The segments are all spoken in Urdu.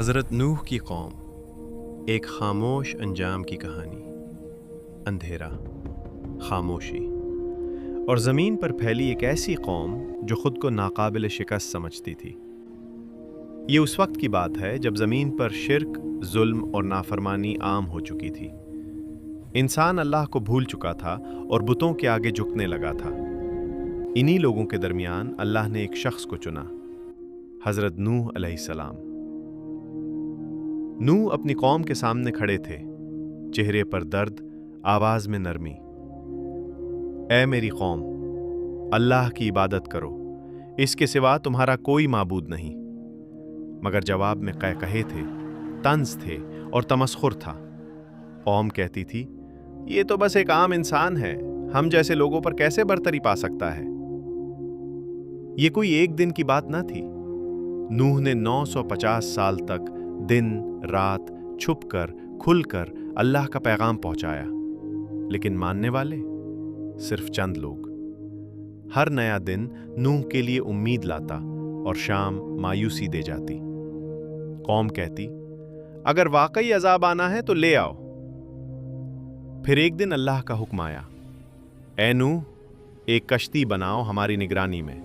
حضرت نوح کی قوم، ایک خاموش انجام کی کہانی۔ اندھیرا، خاموشی اور زمین پر پھیلی ایک ایسی قوم جو خود کو ناقابل شکست سمجھتی تھی۔ یہ اس وقت کی بات ہے جب زمین پر شرک، ظلم اور نافرمانی عام ہو چکی تھی۔ انسان اللہ کو بھول چکا تھا اور بتوں کے آگے جھکنے لگا تھا۔ انہی لوگوں کے درمیان اللہ نے ایک شخص کو چنا، حضرت نوح علیہ السلام۔ نوح اپنی قوم کے سامنے کھڑے تھے، چہرے پر درد، آواز میں نرمی۔ اے میری قوم، اللہ کی عبادت کرو، اس کے سوا تمہارا کوئی معبود نہیں۔ مگر جواب میں قہقہے تھے، طنز تھے اور تمسخر تھا۔ قوم کہتی تھی، یہ تو بس ایک عام انسان ہے، ہم جیسے لوگوں پر کیسے برتری پا سکتا ہے؟ یہ کوئی ایک دن کی بات نہ تھی۔ نوح نے 950 سال تک دن رات چھپ کر کھل کر اللہ کا پیغام پہنچایا، لیکن ماننے والے صرف چند لوگ۔ ہر نیا دن نوح کے لیے امید لاتا اور شام مایوسی دے جاتی۔ قوم کہتی، اگر واقعی عذاب آنا ہے تو لے آؤ۔ پھر ایک دن اللہ کا حکم آیا، اے نوح، ایک کشتی بناؤ ہماری نگرانی میں۔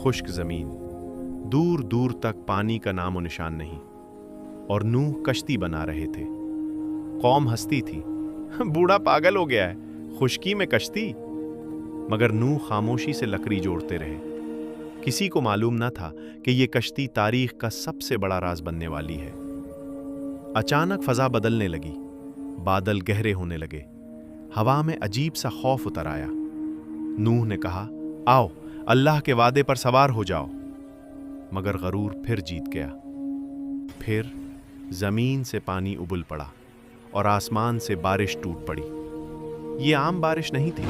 خشک زمین، دور دور تک پانی کا نام و نشان نہیں، اور نوح کشتی بنا رہے تھے۔ قوم ہنستی تھی، بوڑھا پاگل ہو گیا ہے، خشکی میں کشتی۔ مگر نوح خاموشی سے لکڑی جوڑتے رہے۔ کسی کو معلوم نہ تھا کہ یہ کشتی تاریخ کا سب سے بڑا راز بننے والی ہے۔ اچانک فضا بدلنے لگی، بادل گہرے ہونے لگے، ہوا میں عجیب سا خوف اتر آیا۔ نوح نے کہا، آؤ اللہ کے وعدے پر سوار ہو جاؤ۔ مگر غرور پھر جیت گیا۔ پھر زمین سے پانی ابل پڑا اور آسمان سے بارش ٹوٹ پڑی۔ یہ عام بارش نہیں تھی،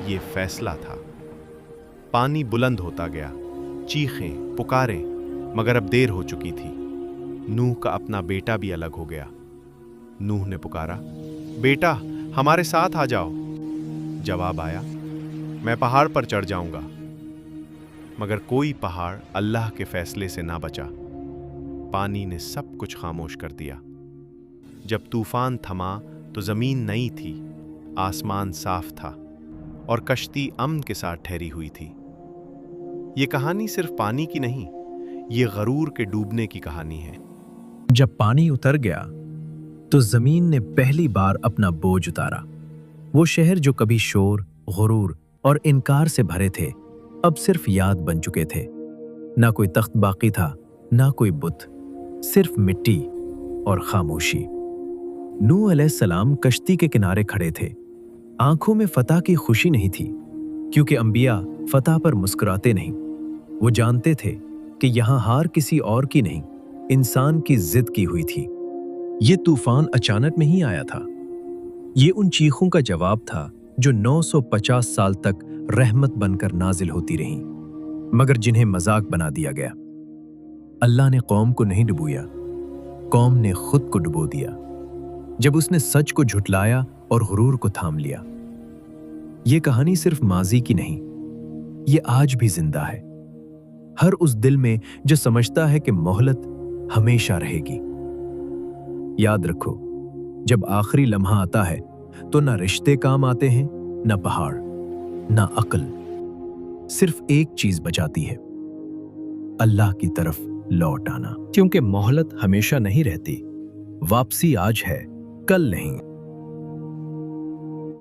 یہ فیصلہ تھا۔ پانی بلند ہوتا گیا، چیخیں، پکاریں، مگر اب دیر ہو چکی تھی۔ نوح کا اپنا بیٹا بھی الگ ہو گیا۔ نوح نے پکارا، بیٹا ہمارے ساتھ آ جاؤ۔ جواب آیا، میں پہاڑ پر چڑھ جاؤں گا۔ مگر کوئی پہاڑ اللہ کے فیصلے سے نہ بچا۔ پانی نے سب کچھ خاموش کر دیا۔ جب طوفان تھما تو زمین نئی تھی، آسمان صاف تھا، اور کشتی امن کے ساتھ ٹھہری ہوئی تھی۔ یہ کہانی صرف پانی کی نہیں، یہ غرور کے ڈوبنے کی کہانی ہے۔ جب پانی اتر گیا تو زمین نے پہلی بار اپنا بوجھ اتارا۔ وہ شہر جو کبھی شور، غرور اور انکار سے بھرے تھے، اب صرف یاد بن چکے تھے۔ نہ کوئی تخت باقی تھا، نہ کوئی بت، صرف مٹی اور خاموشی۔ نوح علیہ السلام کشتی کے کنارے کھڑے تھے۔ آنکھوں میں فتح کی خوشی نہیں تھی، کیونکہ انبیاء فتح پر مسکراتے نہیں۔ وہ جانتے تھے کہ یہاں ہار کسی اور کی نہیں، انسان کی ضد کی ہوئی تھی۔ یہ طوفان اچانک نہیں آیا تھا، یہ ان چیخوں کا جواب تھا جو 950 سال تک رحمت بن کر نازل ہوتی رہیں، مگر جنہیں مذاق بنا دیا گیا۔ اللہ نے قوم کو نہیں ڈبویا، قوم نے خود کو ڈبو دیا جب اس نے سچ کو جھٹلایا اور غرور کو تھام لیا۔ یہ کہانی صرف ماضی کی نہیں، یہ آج بھی زندہ ہے، ہر اس دل میں جو سمجھتا ہے کہ مہلت ہمیشہ رہے گی۔ یاد رکھو، جب آخری لمحہ آتا ہے تو نہ رشتے کام آتے ہیں، نہ پہاڑ، نہ عقل، صرف ایک چیز بچاتی ہے، اللہ کی طرف لوٹ آنا۔ کیونکہ مہلت ہمیشہ نہیں رہتی، واپسی آج ہے، کل نہیں۔